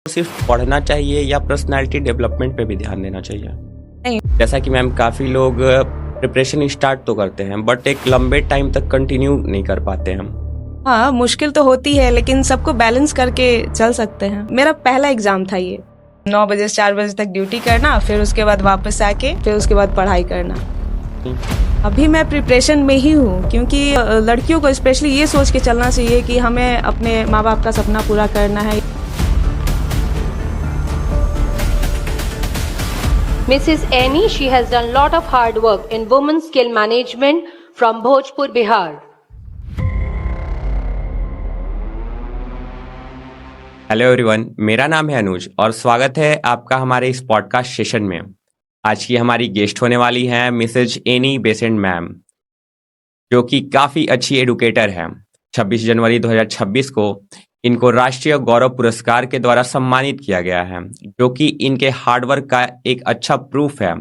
सिर्फ पढ़ना चाहिए या पर्सनालिटी डेवलपमेंट पे भी ध्यान देना चाहिए? नहीं। जैसा कि मैम काफ़ी लोग प्रिपरेशन स्टार्ट तो करते हैं बट एक लंबे टाइम तक कंटिन्यू नहीं कर पाते हैं। हाँ, मुश्किल तो होती है लेकिन सबको बैलेंस करके चल सकते हैं। मेरा पहला एग्जाम था ये, 9 बजे से 4 बजे तक ड्यूटी करना, फिर उसके बाद वापस आके फिर उसके बाद पढ़ाई करना। अभी मैं प्रिपरेशन में ही हूँ क्योंकि लड़कियों को स्पेशली ये सोच के चलना चाहिए कि हमें अपने माँ बाप का सपना पूरा करना है। Mrs. Annie, she has done lot of hard work in women's skill management from Bhojpur, Bihar. Hello everyone, मेरा नाम है अनुज और स्वागत है आपका हमारे इस पॉडकास्ट सेशन में। आज की हमारी गेस्ट होने वाली हैं मिसेज एनी बेसेंट मैम, जो कि काफ़ी अच्छी एडुकेटर हैं। 26 जनवरी 2026 को इनको राष्ट्रीय गौरव पुरस्कार के द्वारा सम्मानित किया गया है, जो कि इनके हार्डवर्क का एक अच्छा प्रूफ है।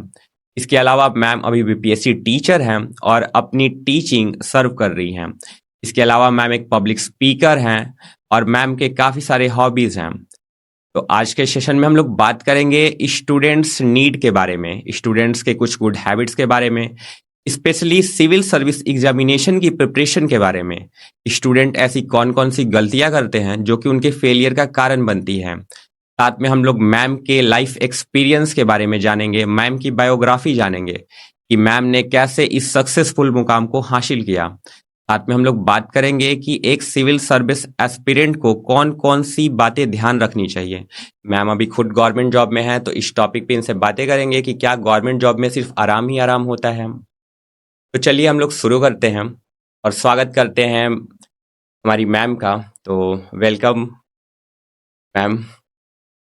इसके अलावा मैम अभी बीपीएससी टीचर हैं और अपनी टीचिंग सर्व कर रही हैं। इसके अलावा मैम एक पब्लिक स्पीकर हैं और मैम के काफ़ी सारे हॉबीज़ हैं। तो आज के सेशन में हम लोग बात करेंगे स्टूडेंट्स नीड के बारे में, स्टूडेंट्स के कुछ गुड हैबिट्स के बारे में, स्पेशली सिविल सर्विस एग्जामिनेशन की प्रिपरेशन के बारे में। स्टूडेंट ऐसी कौन कौन सी गलतियां करते हैं जो कि उनके फेलियर का कारण बनती हैं। साथ में हम लोग मैम के लाइफ एक्सपीरियंस के बारे में जानेंगे, मैम की बायोग्राफी जानेंगे कि मैम ने कैसे इस सक्सेसफुल मुकाम को हासिल किया। साथ में हम लोग बात करेंगे कि एक सिविल सर्विस एस्पिरेंट को कौन कौन सी बातें ध्यान रखनी चाहिए। मैम अभी खुद गवर्नमेंट जॉब में है, तो इस टॉपिक पे इनसे बातें करेंगे कि क्या गवर्नमेंट जॉब में सिर्फ आराम ही आराम होता है। तो चलिए हम लोग शुरू करते हैं और स्वागत करते हैं हमारी मैम का। तो वेलकम मैम।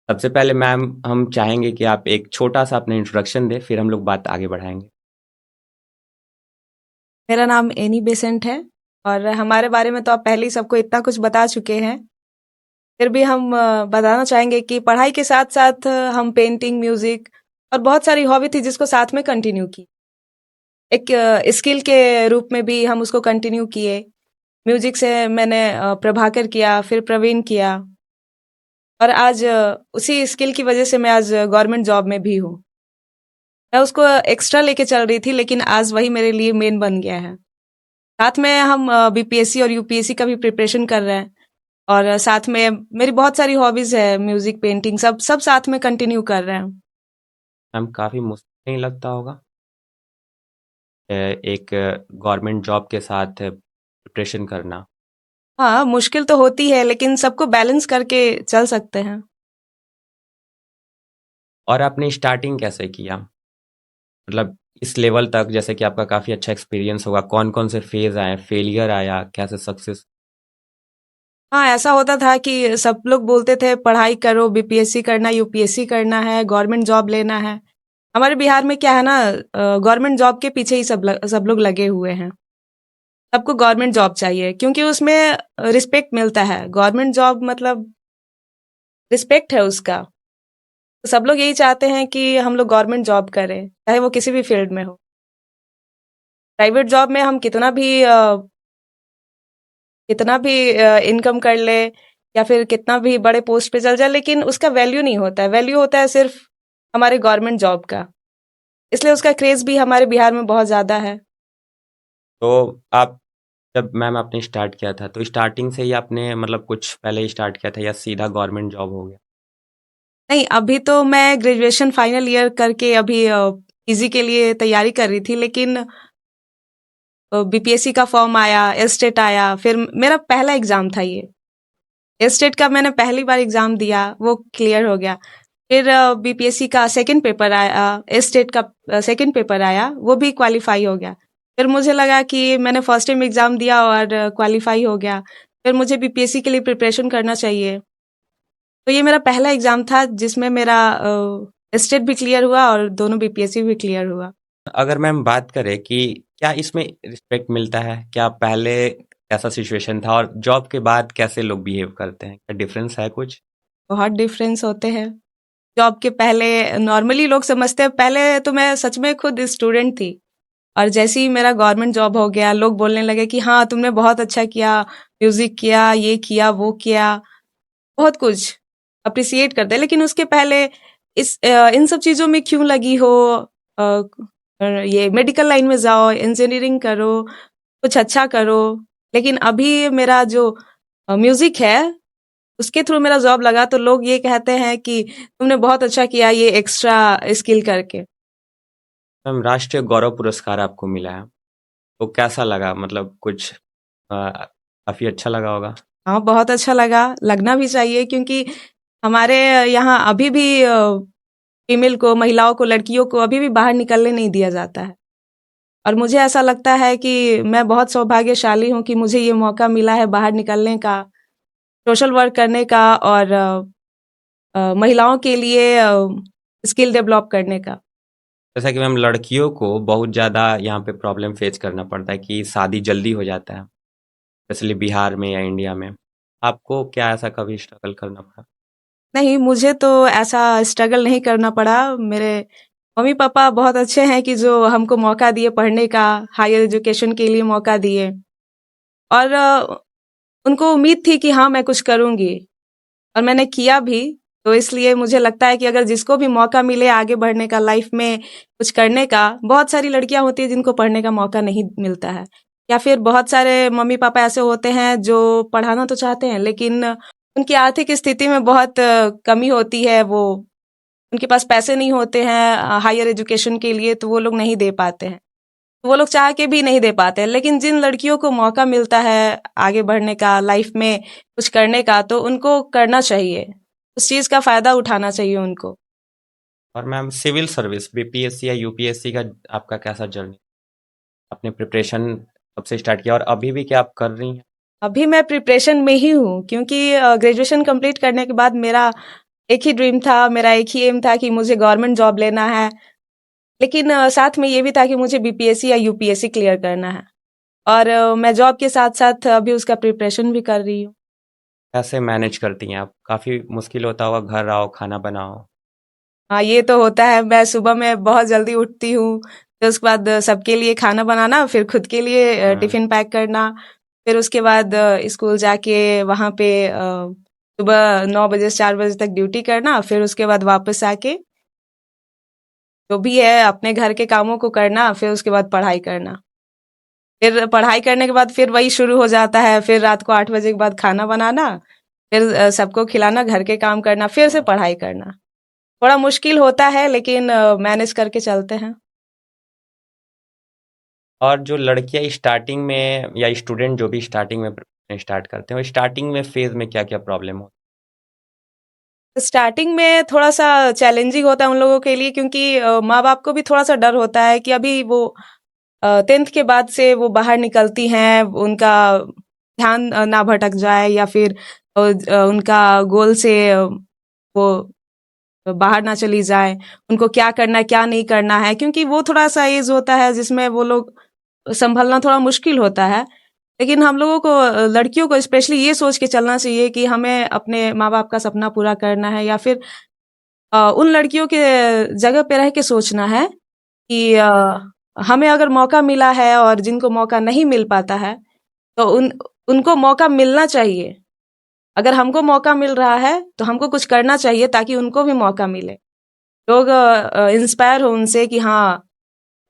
सबसे पहले मैम हम चाहेंगे कि आप एक छोटा सा अपना इंट्रोडक्शन दें, फिर हम लोग बात आगे बढ़ाएंगे। मेरा नाम एनी बेसेंट है और हमारे बारे में तो आप पहले ही सबको इतना कुछ बता चुके हैं। फिर भी हम बताना चाहेंगे कि पढ़ाई के साथ साथ हम पेंटिंग, म्यूजिक और बहुत सारी हॉबी थी जिसको साथ में कंटिन्यू की। एक स्किल के रूप में भी हम उसको कंटिन्यू किए। म्यूजिक से मैंने प्रभाकर किया, फिर प्रवीण किया और आज उसी स्किल की वजह से मैं आज गवर्नमेंट जॉब में भी हूँ। मैं उसको एक्स्ट्रा लेके चल रही थी लेकिन आज वही मेरे लिए मेन बन गया है। साथ में हम बीपीएससी और यूपीएससी का भी प्रिपरेशन कर रहे हैं और साथ में मेरी बहुत सारी हॉबीज है, म्यूजिक, पेंटिंग, सब साथ में कंटिन्यू कर रहे हैं। मैम काफ़ी मुश्किल नहीं लगता होगा एक गवर्नमेंट जॉब के साथ प्रिपरेशन करना? हाँ, मुश्किल तो होती है लेकिन सबको बैलेंस करके चल सकते हैं। और आपने स्टार्टिंग कैसे किया, मतलब इस लेवल तक? जैसे कि आपका काफ़ी अच्छा एक्सपीरियंस होगा, कौन कौन से फेज आए, फेलियर आया, कैसे सक्सेस? हाँ, ऐसा होता था कि सब लोग बोलते थे पढ़ाई करो, बीपीएससी करना, यूपीएससी करना है, गवर्नमेंट जॉब लेना है। हमारे बिहार में क्या है ना, गवर्नमेंट जॉब के पीछे ही सब लोग लगे हुए हैं। सबको गवर्नमेंट जॉब चाहिए क्योंकि उसमें रिस्पेक्ट मिलता है। गवर्नमेंट जॉब मतलब रिस्पेक्ट है उसका। तो सब लोग यही चाहते हैं कि हम लोग गवर्नमेंट जॉब करें, चाहे वो किसी भी फील्ड में हो। प्राइवेट जॉब में हम कितना भी इनकम कर ले या फिर कितना भी बड़े पोस्ट पे चल जाए, लेकिन उसका वैल्यू नहीं होता है। वैल्यू होता है सिर्फ हमारे गवर्नमेंट जॉब का। इसलिए उसका क्रेज भी हमारे बिहार में बहुत ज्यादा है। तो आप जब मैम आपने स्टार्ट किया था तो स्टार्टिंग से ही आपने मतलब कुछ पहले ही स्टार्ट किया था या सीधा गवर्नमेंट जॉब हो गया? नहीं, अभी तो मैं ग्रेजुएशन फाइनल ईयर करके अभी पीजी के लिए तैयारी कर रही थी, लेकिन बीपीएससी का फॉर्म आया, एस्टेट आया, फिर मेरा पहला एग्जाम था ये। एस्टेट का मैंने पहली बार एग्जाम दिया, वो क्लियर हो गया। फिर बीपीएससी का सेकंड पेपर आया, एस्टेट का सेकंड पेपर आया, वो भी क्वालिफाई हो गया। फिर मुझे लगा कि मैंने फर्स्ट टाइम एग्जाम दिया और क्वालिफाई हो गया, फिर मुझे बीपीएससी के लिए प्रिपरेशन करना चाहिए। तो ये मेरा पहला एग्जाम था जिसमें मेरा एस्टेट भी क्लियर हुआ और दोनों बीपीएससी भी क्लियर हुआ। अगर मैम बात करें कि क्या इसमें रिस्पेक्ट मिलता है, क्या पहले कैसा सिचुएशन था और जॉब के बाद कैसे लोग बिहेव करते हैं, क्या डिफरेंस है कुछ? बहुत डिफरेंस होते हैं। जॉब के पहले नॉर्मली लोग समझते हैं, पहले तो मैं सच में खुद स्टूडेंट थी और जैसे ही मेरा गवर्नमेंट जॉब हो गया, लोग बोलने लगे कि हाँ तुमने बहुत अच्छा किया, म्यूजिक किया, ये किया, वो किया, बहुत कुछ। अप्रिसिएट करते हैं, लेकिन उसके पहले इन सब चीज़ों में क्यों लगी हो, ये मेडिकल लाइन में जाओ, इंजीनियरिंग करो, कुछ अच्छा करो। लेकिन अभी मेरा जो म्यूजिक है उसके थ्रू मेरा जॉब लगा, तो लोग ये कहते हैं कि तुमने बहुत अच्छा किया ये एक्स्ट्रा स्किल करके। मैम, राष्ट्रीय गौरव पुरस्कार आपको मिला है, तो कैसा लगा? मतलब कुछ काफी अच्छा लगा होगा। हाँ, बहुत अच्छा लगा, लगना भी चाहिए, क्योंकि हमारे यहाँ अभी भी फीमेल को, महिलाओं को, लड़कियों को अभी भी बाहर निकलने नहीं दिया जाता है। और मुझे ऐसा लगता है कि मैं बहुत सौभाग्यशाली हूँ कि मुझे ये मौका मिला है बाहर निकलने का, सोशल वर्क करने का, और महिलाओं के लिए स्किल डेवलप करने का। जैसा कि मैम, लड़कियों को बहुत ज़्यादा यहाँ पे प्रॉब्लम फेस करना पड़ता है कि शादी जल्दी हो जाता है, स्पेशली बिहार में या इंडिया में। आपको क्या ऐसा कभी स्ट्रगल करना पड़ा? नहीं, मुझे तो ऐसा स्ट्रगल नहीं करना पड़ा। मेरे मम्मी पापा बहुत अच्छे हैं कि जो हमको मौका दिए पढ़ने का, हायर एजुकेशन के लिए मौका दिए, और उनको उम्मीद थी कि हाँ मैं कुछ करूँगी, और मैंने किया भी। तो इसलिए मुझे लगता है कि अगर जिसको भी मौका मिले आगे बढ़ने का, लाइफ में कुछ करने का, बहुत सारी लड़कियां होती है जिनको पढ़ने का मौका नहीं मिलता है, या फिर बहुत सारे मम्मी पापा ऐसे होते हैं जो पढ़ाना तो चाहते हैं लेकिन उनकी आर्थिक स्थिति में बहुत कमी होती है, वो उनके पास पैसे नहीं होते हैं हायर एजुकेशन के लिए, तो वो लोग नहीं दे पाते हैं, वो लोग चाह के भी नहीं दे पाते हैं। लेकिन जिन लड़कियों को मौका मिलता है आगे बढ़ने का, लाइफ में कुछ करने का, तो उनको करना चाहिए, उस चीज का फायदा उठाना चाहिए उनको। और मैम, सिविल सर्विस बीपीएससी या यूपीएससी का आपका कैसा जर्नी? आपने प्रिपरेशन कब से स्टार्ट किया और अभी भी क्या आप कर रही हैं? अभी मैं प्रिपरेशन में ही हूँ, क्योंकि ग्रेजुएशन कंप्लीट करने के बाद मेरा एक ही ड्रीम था, मेरा एक ही एम था कि मुझे गवर्नमेंट जॉब लेना है। लेकिन साथ में ये भी था कि मुझे बीपीएससी या यूपीएससी क्लियर करना है, और मैं जॉब के साथ साथ अभी उसका प्रिपरेशन भी कर रही हूँ। कैसे मैनेज करती हैं आप? काफ़ी मुश्किल होता होगा, घर आओ, खाना बनाओ। हाँ, ये तो होता है। मैं सुबह में बहुत जल्दी उठती हूँ, फिर उसके बाद सबके लिए खाना बनाना, फिर खुद के लिए टिफिन पैक करना, फिर उसके बाद स्कूल जाके वहाँ पे सुबह 9 बजे से 4 बजे तक ड्यूटी करना, फिर उसके बाद वापस आके जो भी है अपने घर के कामों को करना, फिर उसके बाद पढ़ाई करना। फिर पढ़ाई करने के बाद फिर वही शुरू हो जाता है, फिर रात को 8 बजे के बाद खाना बनाना, फिर सबको खिलाना, घर के काम करना, फिर से पढ़ाई करना। थोड़ा मुश्किल होता है लेकिन मैनेज करके चलते हैं। और जो लड़कियां स्टार्टिंग में या स्टूडेंट जो भी स्टार्टिंग में स्टार्ट करते हैं, स्टार्टिंग में फेज में क्या क्या प्रॉब्लम हो? स्टार्टिंग में थोड़ा सा चैलेंजिंग होता है उन लोगों के लिए, क्योंकि माँ बाप को भी थोड़ा सा डर होता है कि अभी वो 10th के बाद से वो बाहर निकलती हैं, उनका ध्यान ना भटक जाए, या फिर उनका गोल से वो बाहर ना चली जाए, उनको क्या करना है क्या नहीं करना है, क्योंकि वो थोड़ा सा एज होता है जिसमें वो लोग संभलना थोड़ा मुश्किल होता है। लेकिन हम लोगों को, लड़कियों को स्पेशली, ये सोच के चलना चाहिए कि हमें अपने माँ बाप का सपना पूरा करना है, या फिर उन लड़कियों के जगह पे रह के सोचना है कि हमें अगर मौका मिला है और जिनको मौका नहीं मिल पाता है, तो उनको मौका मिलना चाहिए। अगर हमको मौका मिल रहा है तो हमको कुछ करना चाहिए ताकि उनको भी मौका मिले। लोग इंस्पायर हो उनसे कि हाँ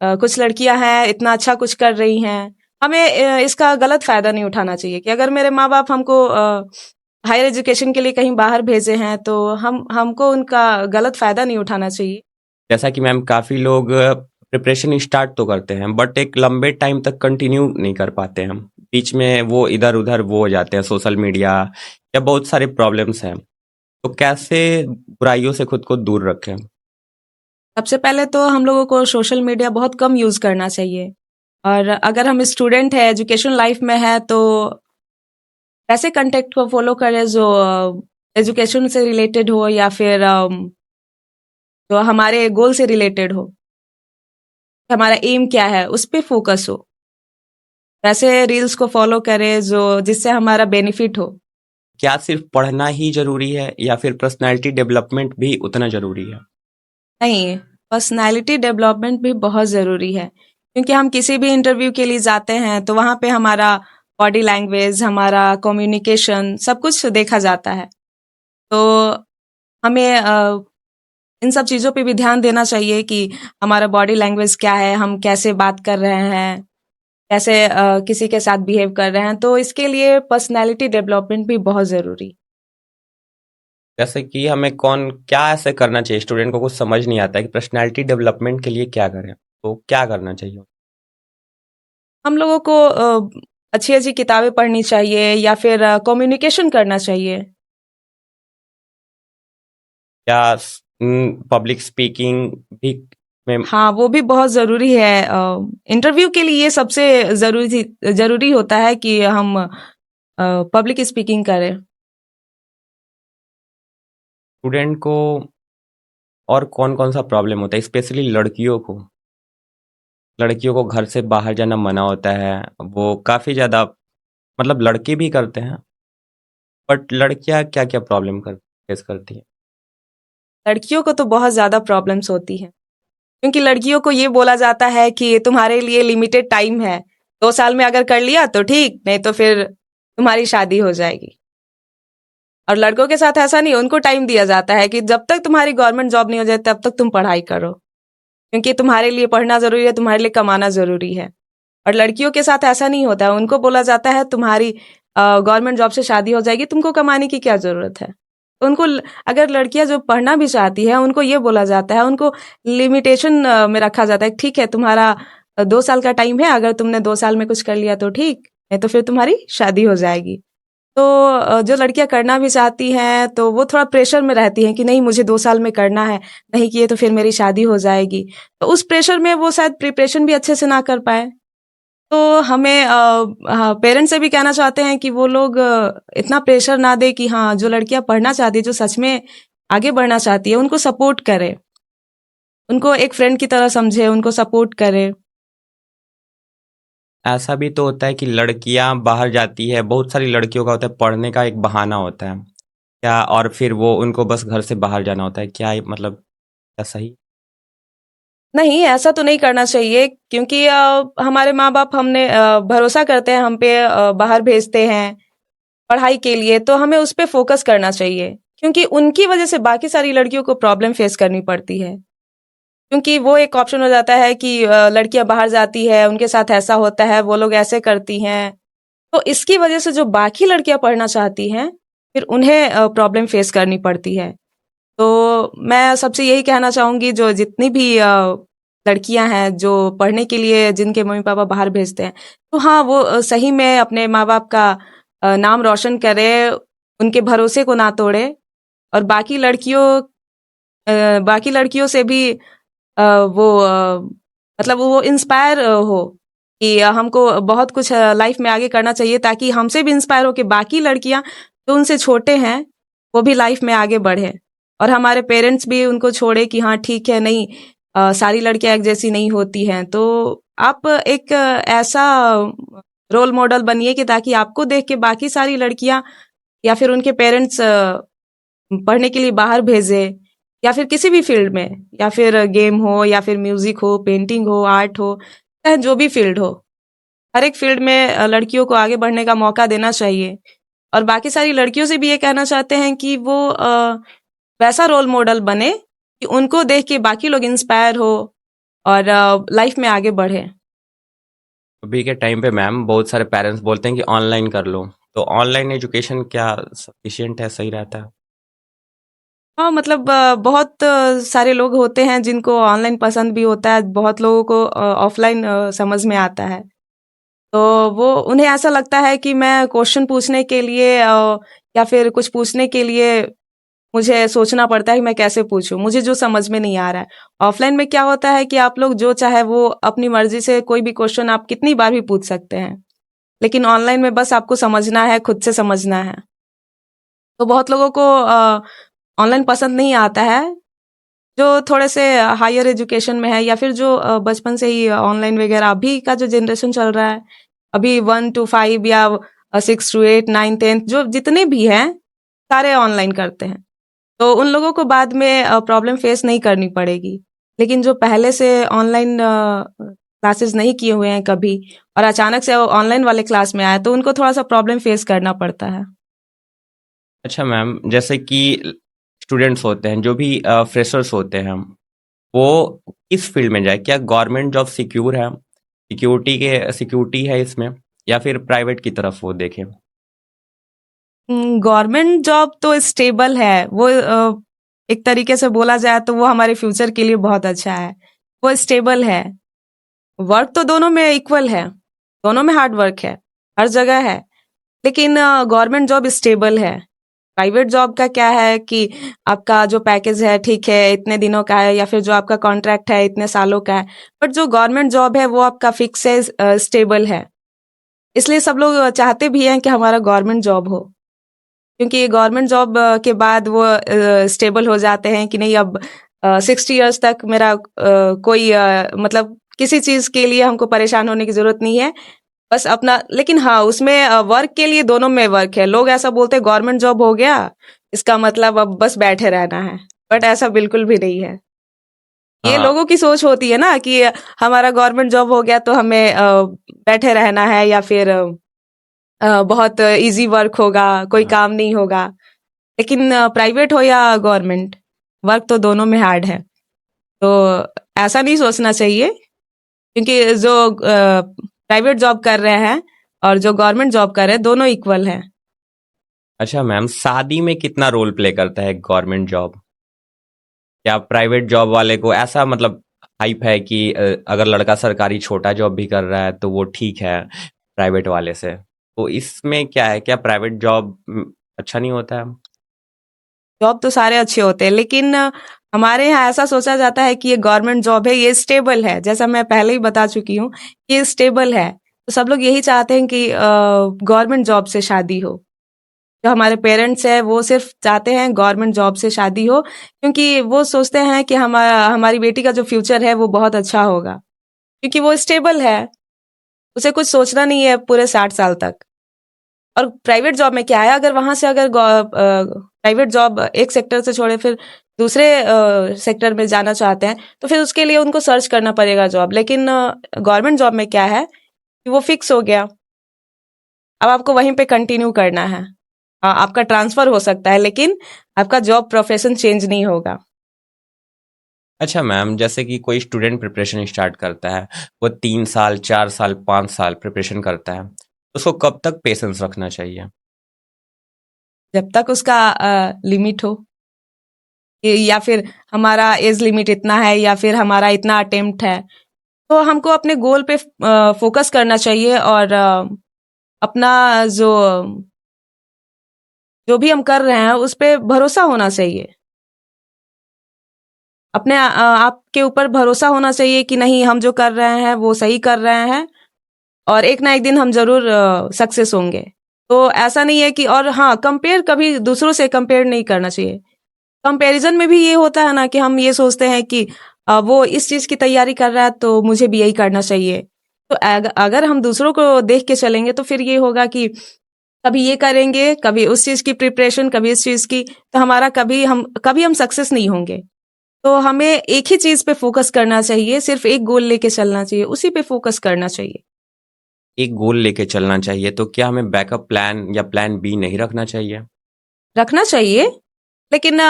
कुछ लड़कियां हैं इतना अच्छा कुछ कर रही हैं। हमें इसका गलत फायदा नहीं उठाना चाहिए कि अगर मेरे माँ बाप हमको हायर एजुकेशन के लिए कहीं बाहर भेजे हैं तो हमको उनका गलत फायदा नहीं उठाना चाहिए। जैसा कि मैम, काफ़ी लोग प्रिपरेशन स्टार्ट तो करते हैं बट एक लंबे टाइम तक कंटिन्यू नहीं कर पाते हैं, बीच में वो इधर उधर वो हो जाते हैं, सोशल मीडिया या बहुत सारे प्रॉब्लम्स हैं। तो कैसे बुराइयों से खुद को दूर रखें? सबसे पहले तो हम लोगों को सोशल मीडिया बहुत कम यूज करना चाहिए, और अगर हम स्टूडेंट है, एजुकेशन लाइफ में है, तो ऐसे कंटेंट को फॉलो करें जो एजुकेशन से रिलेटेड हो, या फिर जो हमारे गोल से रिलेटेड हो, हमारा एम क्या है उस पे फोकस हो। ऐसे रील्स को फॉलो करें जो जिससे हमारा बेनिफिट हो। क्या सिर्फ पढ़ना ही जरूरी है या फिर पर्सनालिटी डेवलपमेंट भी उतना जरूरी है? नहीं, पर्सनालिटी डेवलपमेंट भी बहुत ज़रूरी है, क्योंकि हम किसी भी इंटरव्यू के लिए जाते हैं तो वहाँ पे हमारा बॉडी लैंग्वेज, हमारा कम्युनिकेशन, सब कुछ देखा जाता है। तो हमें इन सब चीज़ों पे भी ध्यान देना चाहिए कि हमारा बॉडी लैंग्वेज क्या है, हम कैसे बात कर रहे हैं, कैसे किसी के साथ बिहेव कर रहे हैं। तो इसके लिए पर्सनैलिटी डेवलपमेंट भी बहुत ज़रूरी। जैसे कि हमें क्या ऐसे करना चाहिए, स्टूडेंट को कुछ समझ नहीं आता है कि पर्सनैलिटी डेवलपमेंट के लिए क्या करें, तो क्या करना चाहिए? हम लोगों को अच्छी-अच्छी किताबें पढ़नी चाहिए या फिर कम्युनिकेशन करना चाहिए। क्या पब्लिक स्पीकिंग भी में हाँ, वो भी बहुत ज़रूरी है। इंटरव्यू के लिए ये सबसे ज़रूरी होता है कि हम पब्लिक स्पीकिंग करें। स्टूडेंट को और कौन-कौन सा प्रॉब्लम होता है, स्पेशली लड़कियों को घर से बाहर जाना मना होता है। वो काफ़ी ज़्यादा, मतलब लड़के भी करते हैं, बट लड़कियां क्या-क्या प्रॉब्लम फेस करती हैं? लड़कियों को तो बहुत ज़्यादा प्रॉब्लम्स होती हैं, क्योंकि लड़कियों को ये बोला जाता है कि तुम्हारे लिए लिमिटेड टाइम है, 2 साल में अगर कर लिया तो ठीक, नहीं तो फिर तुम्हारी शादी हो जाएगी। और लड़कों के साथ ऐसा नहीं, उनको टाइम दिया जाता है कि जब तक तुम्हारी गवर्नमेंट जॉब नहीं हो जाए तब तक तुम पढ़ाई करो, क्योंकि तुम्हारे लिए पढ़ना ज़रूरी है, तुम्हारे लिए कमाना ज़रूरी है। और लड़कियों के साथ ऐसा नहीं होता है, उनको बोला जाता है तुम्हारी गवर्नमेंट जॉब से शादी हो जाएगी, तुमको कमाने की क्या ज़रूरत है। तो अगर लड़कियां जो पढ़ना भी चाहती है, उनको ये बोला जाता है, उनको लिमिटेशन में रखा जाता है, ठीक है तुम्हारा 2 साल का टाइम है, अगर तुमने 2 साल में कुछ कर लिया तो ठीक, नहीं तो फिर तुम्हारी शादी हो जाएगी। तो जो लड़कियां करना भी चाहती हैं तो वो थोड़ा प्रेशर में रहती हैं कि नहीं मुझे 2 साल में करना है, नहीं किए तो फिर मेरी शादी हो जाएगी। तो उस प्रेशर में वो शायद प्रिपरेशन भी अच्छे से ना कर पाए। तो हमें पेरेंट्स से भी कहना चाहते हैं कि वो लोग इतना प्रेशर ना दे कि हाँ, जो लड़कियां पढ़ना चाहती है, जो सच में आगे बढ़ना चाहती है, उनको सपोर्ट करे, उनको एक फ्रेंड की तरह समझे, उनको सपोर्ट करे। ऐसा भी तो होता है कि लड़कियां बाहर जाती है, बहुत सारी लड़कियों का होता है पढ़ने का एक बहाना होता है क्या, और फिर वो उनको बस घर से बाहर जाना होता है क्या, मतलब क्या सही? नहीं, ऐसा तो नहीं करना चाहिए, क्योंकि हमारे माँ बाप हमने भरोसा करते हैं हम पे, बाहर भेजते हैं पढ़ाई के लिए, तो हमें उस पे फोकस करना चाहिए, क्योंकि उनकी वजह से बाकी सारी लड़कियों को प्रॉब्लम फेस करनी पड़ती है। क्योंकि वो एक ऑप्शन हो जाता है कि लड़कियां बाहर जाती है, उनके साथ ऐसा होता है, वो लोग ऐसे करती हैं। तो इसकी वजह से जो बाकी लड़कियां पढ़ना चाहती हैं, फिर उन्हें प्रॉब्लम फेस करनी पड़ती है। तो मैं सबसे यही कहना चाहूंगी, जो जितनी भी लड़कियां हैं जो पढ़ने के लिए जिनके मम्मी पापा बाहर भेजते हैं, तो हाँ, वो सही में अपने माँ बाप का नाम रोशन करे, उनके भरोसे को ना तोड़े, और बाकी लड़कियों से भी वो मतलब वो इंस्पायर हो कि हमको बहुत कुछ लाइफ में आगे करना चाहिए, ताकि हमसे भी इंस्पायर हो कि बाकी लड़कियां जो उनसे छोटे हैं वो भी लाइफ में आगे बढ़े, और हमारे पेरेंट्स भी उनको छोड़े कि हाँ ठीक है, नहीं सारी लड़कियां एक जैसी नहीं होती हैं। तो आप एक ऐसा रोल मॉडल बनिए कि ताकि आपको देख के बाकी सारी लड़कियां या फिर उनके पेरेंट्स पढ़ने के लिए बाहर भेजे, या फिर किसी भी फील्ड में, या फिर गेम हो, या फिर म्यूजिक हो, पेंटिंग हो, आर्ट हो, चाहे जो भी फील्ड हो, हर एक फील्ड में लड़कियों को आगे बढ़ने का मौका देना चाहिए। और बाकी सारी लड़कियों से भी ये कहना चाहते हैं कि वो वैसा रोल मॉडल बने कि उनको देख के बाकी लोग इंस्पायर हो और लाइफ में आगे बढ़े। अभी के टाइम पे मैम बहुत सारे पेरेंट्स बोलते हैं कि ऑनलाइन कर लो, तो ऑनलाइन एजुकेशन क्या सफिशिएंट है, सही रहता है? हाँ, मतलब बहुत सारे लोग होते हैं जिनको ऑनलाइन पसंद भी होता है, बहुत लोगों को ऑफलाइन समझ में आता है। तो वो उन्हें ऐसा लगता है कि मैं क्वेश्चन पूछने के लिए या फिर कुछ पूछने के लिए मुझे सोचना पड़ता है कि मैं कैसे पूछूं, मुझे जो समझ में नहीं आ रहा है। ऑफलाइन में क्या होता है कि आप लोग जो चाहे वो अपनी मर्जी से कोई भी क्वेश्चन आप कितनी बार भी पूछ सकते हैं, लेकिन ऑनलाइन में बस आपको समझना है, खुद से समझना है। तो बहुत लोगों को ऑनलाइन पसंद नहीं आता है, जो थोड़े से हायर एजुकेशन में है, या फिर जो बचपन से ही ऑनलाइन वगैरह, अभी का जो जनरेशन चल रहा है, अभी 1 to 5 या 6 to 8 9 10 जो जितने भी हैं सारे ऑनलाइन करते हैं, तो उन लोगों को बाद में प्रॉब्लम फेस नहीं करनी पड़ेगी। लेकिन जो पहले से ऑनलाइन क्लासेस नहीं किए हुए हैं कभी, और अचानक से ऑनलाइन वाले क्लास में आए, तो उनको थोड़ा सा प्रॉब्लम फेस करना पड़ता है। अच्छा मैम, जैसे कि स्टूडेंट्स होते हैं, जो भी फ्रेशर्स होते हैं, वो किस फील्ड में जाए? क्या गवर्नमेंट जॉब सिक्योर है, सिक्योरिटी है इसमें, या फिर प्राइवेट की तरफ वो देखें? गवर्नमेंट जॉब तो स्टेबल है, वो एक तरीके से बोला जाए तो वो हमारे फ्यूचर के लिए बहुत अच्छा है, वो स्टेबल है। वर्क तो दोनों में इक्वल है, दोनों में हार्ड वर्क है, हर जगह है, लेकिन गवर्नमेंट जॉब स्टेबल है। प्राइवेट जॉब का क्या है कि आपका जो पैकेज है ठीक है, इतने दिनों का है, या फिर जो आपका कॉन्ट्रैक्ट है इतने सालों का है, बट जो गवर्नमेंट जॉब है वो आपका फिक्स है, स्टेबल है। इसलिए सब लोग चाहते भी हैं कि हमारा गवर्नमेंट जॉब हो, क्योंकि गवर्नमेंट जॉब के बाद वो स्टेबल हो जाते हैं कि नहीं, अब 60 इयर्स तक मेरा कोई मतलब किसी चीज के लिए हमको परेशान होने की जरूरत नहीं है, बस अपना। लेकिन हाँ, उसमें वर्क के लिए दोनों में वर्क है। लोग ऐसा बोलते हैं गवर्नमेंट जॉब हो गया इसका मतलब अब बस बैठे रहना है, बट ऐसा बिल्कुल भी नहीं है। ये हाँ। लोगों की सोच होती है ना कि हमारा गवर्नमेंट जॉब हो गया तो हमें बैठे रहना है, या फिर बहुत इजी वर्क होगा, कोई काम नहीं होगा। लेकिन प्राइवेट हो या गवर्नमेंट, वर्क तो दोनों में हार्ड है। तो ऐसा नहीं सोचना चाहिए, क्योंकि जो प्राइवेट जॉब कर रहे हैं और जो गवर्नमेंट जॉब कर रहे हैं दोनों इक्वल हैं। अच्छा मैम, शादी में कितना रोल प्ले करता है गवर्नमेंट जॉब? क्या प्राइवेट जॉब वाले को ऐसा मतलब हाइप है कि अगर लड़का सरकारी छोटा जॉब भी कर रहा है तो वो ठीक है प्राइवेट वाले से? तो इसमें क्या है, क्या प्राइवेट जॉब अच्छा नहीं होता है? जॉब तो सारे अच्छे होते हैं, लेकिन हमारे यहाँ ऐसा सोचा जाता है कि ये गवर्नमेंट जॉब है, ये स्टेबल है। जैसा मैं पहले ही बता चुकी हूँ, ये स्टेबल है, तो सब लोग यही चाहते हैं कि गवर्नमेंट जॉब से शादी हो। जो हमारे पेरेंट्स है वो सिर्फ चाहते हैं गवर्नमेंट जॉब से शादी हो, क्योंकि वो सोचते हैं कि हमारी बेटी का जो फ्यूचर है वो बहुत अच्छा होगा, क्योंकि वो स्टेबल है, उसे कुछ सोचना नहीं है पूरे 60 साल तक। और प्राइवेट जॉब में क्या है, अगर वहां से अगर प्राइवेट जॉब एक सेक्टर से छोड़े फिर दूसरे सेक्टर में जाना चाहते हैं तो फिर उसके लिए उनको सर्च करना पड़ेगा जॉब। लेकिन गवर्नमेंट जॉब में क्या है कि वो फिक्स हो गया, अब आपको वहीं पे कंटिन्यू करना है। आपका ट्रांसफर हो सकता है, लेकिन आपका जॉब प्रोफेशन चेंज नहीं होगा। अच्छा मैम, जैसे कि कोई स्टूडेंट प्रिपरेशन स्टार्ट करता है, वो 3 साल 4 साल 5 साल प्रिपरेशन करता है, उसको कब तक पेशेंस रखना चाहिए? जब तक उसका लिमिट हो, या फिर हमारा एज लिमिट इतना है, या फिर हमारा इतना अटेम्प्ट है, तो हमको अपने गोल पे फोकस करना चाहिए, और अपना जो जो भी हम कर रहे हैं उस पे भरोसा होना चाहिए। अपने आप के ऊपर भरोसा होना चाहिए कि नहीं, हम जो कर रहे हैं वो सही कर रहे हैं, और एक ना एक दिन हम जरूर सक्सेस होंगे। तो ऐसा नहीं है कि, और हाँ, कंपेयर कभी दूसरों से कंपेयर नहीं करना चाहिए। कंपैरिजन में भी ये होता है ना कि हम ये सोचते हैं कि वो इस चीज की तैयारी कर रहा है तो मुझे भी यही करना चाहिए। तो अगर हम दूसरों को देख के चलेंगे तो फिर ये होगा कि कभी ये करेंगे, कभी उस चीज की प्रिपरेशन, कभी इस चीज की, तो हमारा कभी हम सक्सेस नहीं होंगे। तो हमें एक ही चीज पे फोकस करना चाहिए, सिर्फ एक गोल लेके चलना चाहिए, उसी पे फोकस करना चाहिए। एक गोल लेके चलना चाहिए, तो क्या हमें बैकअप प्लान या प्लान बी नहीं रखना चाहिए? रखना चाहिए, लेकिन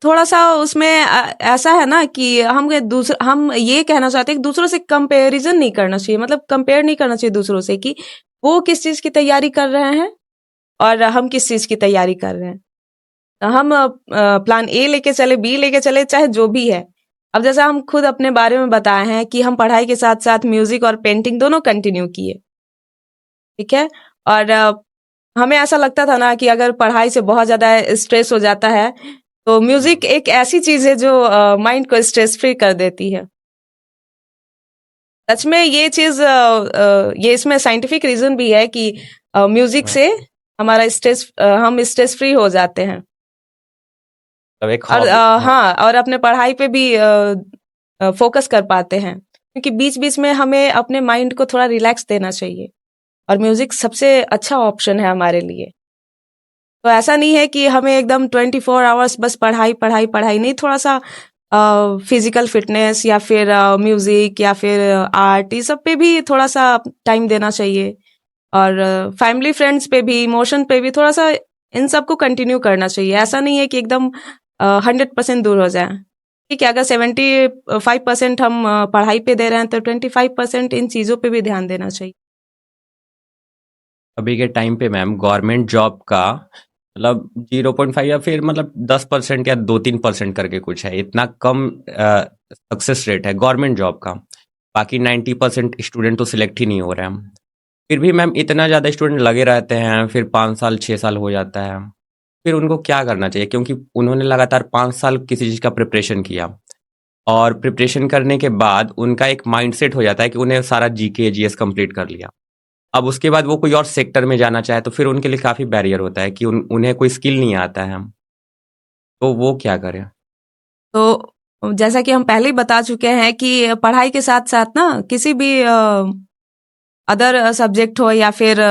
थोड़ा सा उसमें ऐसा है ना कि हम ये कहना चाहते हैं कि दूसरों से कंपैरिजन नहीं करना चाहिए। मतलब कंपेयर नहीं करना चाहिए दूसरों से कि वो किस चीज की तैयारी कर रहे हैं और हम किस चीज की तैयारी कर रहे हैं। हम प्लान ए लेके चले, बी लेके चले, चाहे जो भी है। अब जैसा हम खुद अपने बारे में बताए हैं कि हम पढ़ाई के साथ साथ म्यूजिक और पेंटिंग दोनों कंटिन्यू किए, ठीक है। और हमें ऐसा लगता था ना कि अगर पढ़ाई से बहुत ज्यादा स्ट्रेस हो जाता है तो म्यूजिक एक ऐसी चीज है जो माइंड को स्ट्रेस फ्री कर देती है। सच में ये चीज ये इसमें साइंटिफिक रीजन भी है कि म्यूजिक से हमारा हम स्ट्रेस फ्री हो जाते हैं। तब एक और हॉबी। हाँ, और अपने पढ़ाई पे भी फोकस कर पाते हैं, क्योंकि बीच बीच में हमें अपने माइंड को थोड़ा रिलैक्स देना चाहिए, और म्यूजिक सबसे अच्छा ऑप्शन है हमारे लिए। तो ऐसा नहीं है कि हमें एकदम 24 आवर्स बस पढ़ाई पढ़ाई पढ़ाई, नहीं, थोड़ा सा फिजिकल फिटनेस या फिर म्यूजिक या फिर आर्ट, ये सब पे भी थोड़ा सा टाइम देना चाहिए। और फैमिली फ्रेंड्स पे भी, इमोशन पे भी थोड़ा सा इन सब को कंटिन्यू करना चाहिए। ऐसा नहीं है कि एकदम 100% दूर हो जाए। ठीक है, अगर 75% हम पढ़ाई पे दे रहे हैं तो 25% इन चीज़ों पे भी ध्यान देना चाहिए। अभी के टाइम पे मैम गवर्नमेंट जॉब का मतलब 0.5 या फिर मतलब 10% या 2-3% करके कुछ है, इतना कम सक्सेस रेट है गवर्नमेंट जॉब का। बाकी 90% स्टूडेंट तो सिलेक्ट ही नहीं हो रहे हैं। फिर भी मैम इतना ज़्यादा स्टूडेंट लगे रहते हैं, फिर 5 साल 6 साल हो जाता है। फिर उनको क्या करना चाहिए, क्योंकि उन्होंने लगातार 5 साल किसी चीज़ का प्रिपरेशन किया और प्रिपरेशन करने के बाद उनका एक माइंडसेट हो जाता है कि उन्हें सारा जीके जीएस कंप्लीट कर लिया। अब उसके बाद वो कोई और सेक्टर में जाना चाहे तो फिर उनके लिए काफ़ी बैरियर होता है कि उन्हें कोई स्किल नहीं आता है, तो वो क्या करें? तो जैसा कि हम पहले ही बता चुके हैं कि पढ़ाई के साथ साथ ना किसी भी अदर सब्जेक्ट हो या फिर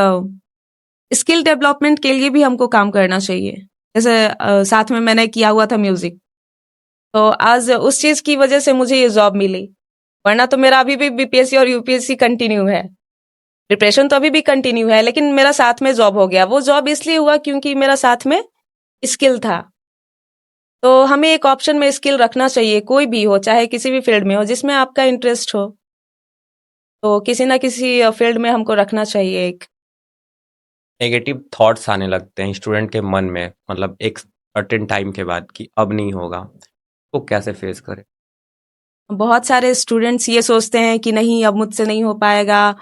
स्किल डेवलपमेंट के लिए भी हमको काम करना चाहिए। जैसे साथ में मैंने किया हुआ था म्यूजिक, तो आज उस चीज की वजह से मुझे ये जॉब मिली, वरना तो मेरा अभी भी बीपीएससी और यूपीएससी कंटिन्यू है, प्रिपरेशन तो अभी भी कंटिन्यू है, लेकिन मेरा साथ में जॉब हो गया। वो जॉब इसलिए हुआ क्योंकि मेरा साथ में स्किल था। तो हमें एक ऑप्शन में स्किल रखना चाहिए, कोई भी हो, चाहे किसी भी फील्ड में हो जिसमें आपका इंटरेस्ट हो, तो किसी ना किसी फील्ड में हमको रखना चाहिए एक। नेगेटिव थॉट्स आने लगते हैं स्टूडेंट के मन में, मतलब एक सर्टेन टाइम के बाद कि अब नहीं होगा, तो कैसे फेस करें? बहुत सारे स्टूडेंट्स ये सोचते हैं कि नहीं अब मुझसे नहीं हो पाएगा,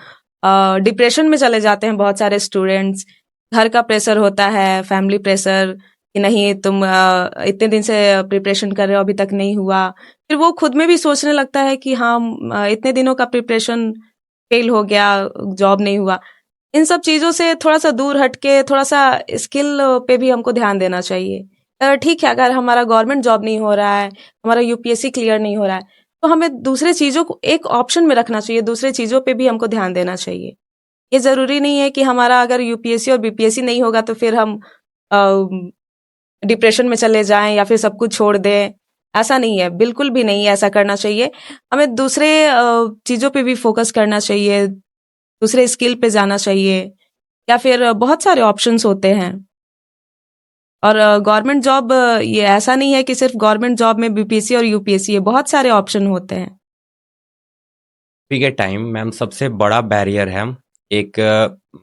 डिप्रेशन में चले जाते हैं बहुत सारे स्टूडेंट्स। घर का प्रेशर होता है, फैमिली प्रेशर कि नहीं तुम इतने दिन से प्रिपरेशन कर रहे हो अभी तक नहीं हुआ। फिर वो खुद में भी सोचने लगता है कि हाँ इतने दिनों का प्रिपरेशन फेल हो गया, जॉब नहीं हुआ। इन सब चीजों से थोड़ा सा दूर हटके थोड़ा सा स्किल पे भी हमको ध्यान देना चाहिए। ठीक है, अगर हमारा गवर्नमेंट जॉब नहीं हो रहा है, हमारा यूपीएससी क्लियर नहीं हो रहा है, तो हमें दूसरे चीजों को एक ऑप्शन में रखना चाहिए, दूसरे चीजों पे भी हमको ध्यान देना चाहिए। ये जरूरी नहीं है कि हमारा अगर यूपीएससी और बीपीएससी नहीं होगा तो फिर हम डिप्रेशन में चले जाएं या फिर सब कुछ छोड़ दें। ऐसा नहीं है, बिल्कुल भी नहीं ऐसा करना चाहिए। हमें दूसरे चीजों पे भी फोकस करना चाहिए, दूसरे स्किल पे जाना चाहिए, या फिर बहुत सारे ऑप्शंस होते हैं। और गवर्नमेंट जॉब ये ऐसा नहीं है कि सिर्फ गवर्नमेंट जॉब में बीपीएससी और यूपीएससी है, बहुत सारे ऑप्शन होते हैं। अभी के टाइम मैम सबसे बड़ा बैरियर है एक